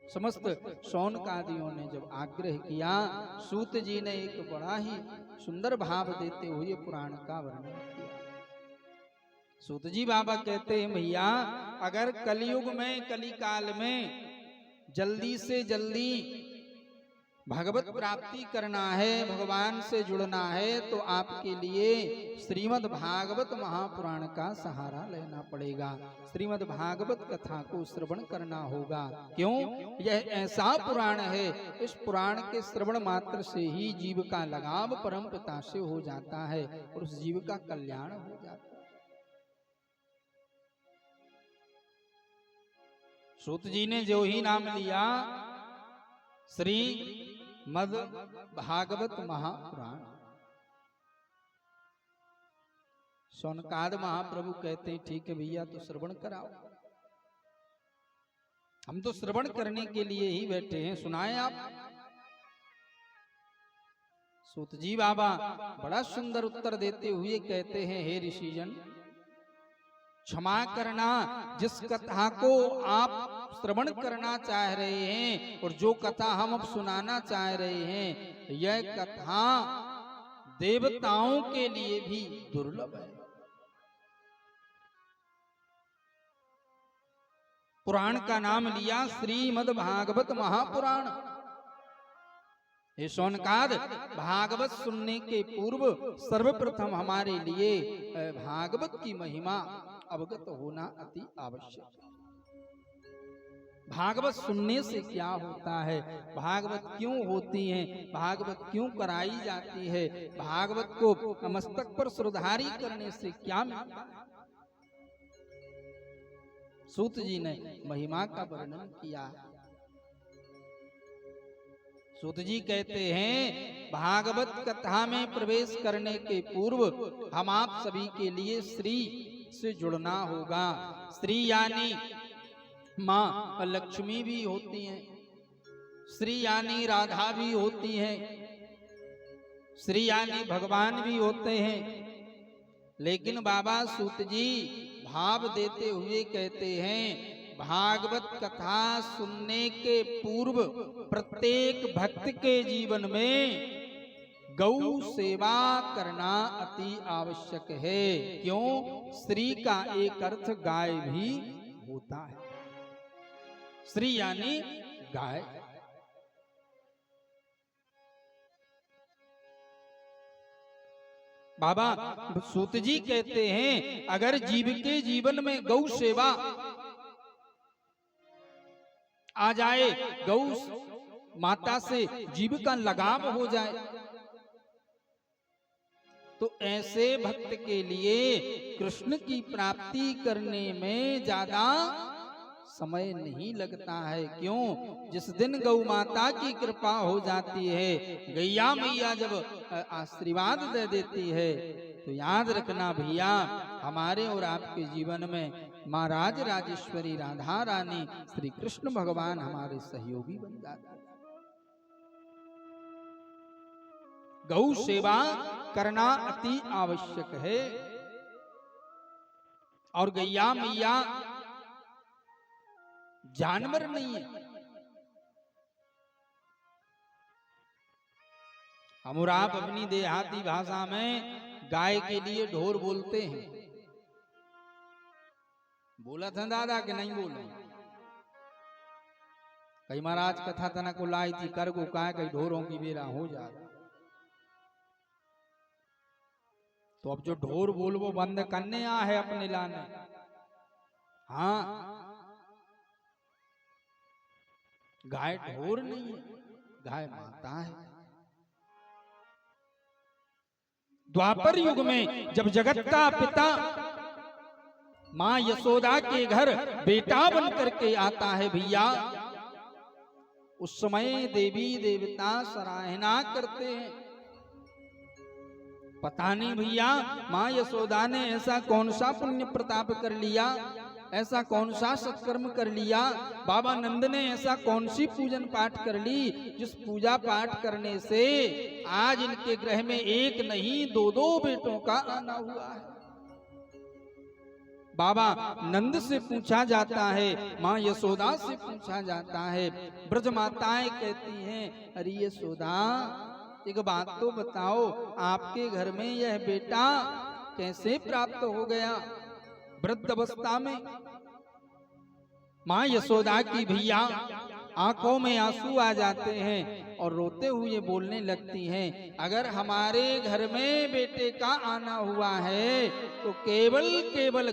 समस्त शौनकादियों ने जब आग्रह किया, सूत जी ने एक बड़ा ही सुंदर भाव देते हुए पुराण का वर्णन किया। सूत जी बाबा कहते हैं, भैया अगर कलयुग में, कलिकाल में जल्दी से जल्दी भगवत प्राप्ति करना है, भगवान से जुड़ना है, तो आपके लिए श्रीमद् भागवत महापुराण का सहारा लेना पड़ेगा। श्रीमद् भागवत कथा को श्रवण करना होगा। क्यों? यह ऐसा पुराण है, इस पुराण के श्रवण मात्र से ही जीव का लगाव परम पिता से हो जाता है और उस जीव का कल्याण हो जाता है। सूत जी ने जो ही नाम लिया, श्री मद भागवत महापुराण, शौनकाद महाप्रभु कहते हैं, ठीक है भैया तो श्रवण कराओ। हम तो श्रवण करने के लिए ही बैठे हैं, सुनाए आप। सूत जी बाबा बड़ा सुंदर उत्तर देते हुए कहते हैं, हे ऋषिजन, क्षमा करना, जिस कथा को आप श्रवण करना चाह रहे हैं और जो कथा हम अब सुनाना चाह रहे हैं, यह कथा देवताओं के लिए भी दुर्लभ है। पुराण का नाम लिया श्रीमद् भागवत महापुराण। ये शौनकाद, भागवत सुनने के पूर्व सर्वप्रथम हमारे लिए भागवत की महिमा अवगत होना अति आवश्यक है। भागवत सुनने से क्या होता है, भागवत क्यों होती हैं, भागवत क्यों कराई जाती है, भागवत को मस्तक पर सुरधारी करने से क्या मिलता है। सूत जी ने महिमा का वर्णन किया। सूत जी कहते हैं, भागवत कथा में प्रवेश करने के पूर्व हम आप सभी के लिए श्री से जुड़ना होगा। श्री यानी माँ लक्ष्मी भी होती हैं, श्री यानी राधा भी होती हैं, श्री यानी भगवान भी होते हैं। लेकिन बाबा सूत जी भाव देते हुए कहते हैं, भागवत कथा सुनने के पूर्व प्रत्येक भक्त के जीवन में गौ सेवा करना अति आवश्यक है। क्यों? श्री का एक अर्थ गाय भी होता है। श्री यानी गाय। बाबा सूत जी कहते हैं, अगर जीव के जीवन में गौ सेवा आ जाए, गौ माता से जीव का लगाव हो जाए, तो ऐसे भक्त के लिए कृष्ण की प्राप्ति करने में ज्यादा समय नहीं लगता है। क्यों? जिस दिन गौ माता की कृपा हो जाती है, गैया मैया जब आशीर्वाद दे देती है, तो याद रखना भैया, हमारे और आपके जीवन में माँ राज राजेश्वरी राधा रानी श्री कृष्ण भगवान हमारे सहयोगी बन जाते हैं। गौ सेवा करना अति आवश्यक है। और गैया मैया जानवर नहीं है। हम और आप अपनी देहाती भाषा में गाय के लिए ढोर बोलते हैं। बोला था दादा कि नहीं बोला? कई महाराज कथा तना को लाई थी, कर को कहा कई ढोरों की बेरा हो जा। तो अब जो ढोर बोल वो बंद करने आ है अपने लाने। हाँ, गाय ढोर नहीं है, गाय माता है। द्वापर युग में जब जगत का पिता मां यशोदा के घर बेटा बन करके आता है भैया, उस समय देवी देवता सराहना करते हैं। पता नहीं भैया मां यशोदा ने ऐसा कौन सा पुण्य प्रताप कर लिया, ऐसा कौन सा सत्कर्म कर लिया, बाबा नंद ने ऐसा कौन सी पूजन पाठ कर ली, जिस पूजा पाठ करने से आज इनके ग्रह में एक नहीं दो दो बेटों का आना हुआ है। बाबा नंद से पूछा जाता है, माँ यशोदा से पूछा जाता है। ब्रज माताएं कहती हैं, अरे यशोदा एक बात तो बताओ, आपके घर में यह बेटा कैसे प्राप्त हो गया वृद्ध अवस्था में। माँ यशोदा की भैया आंखों में आंसू आ जाते हैं और रोते हुए बोलने लगती हैं, अगर हमारे घर में बेटे का आना हुआ है तो केवल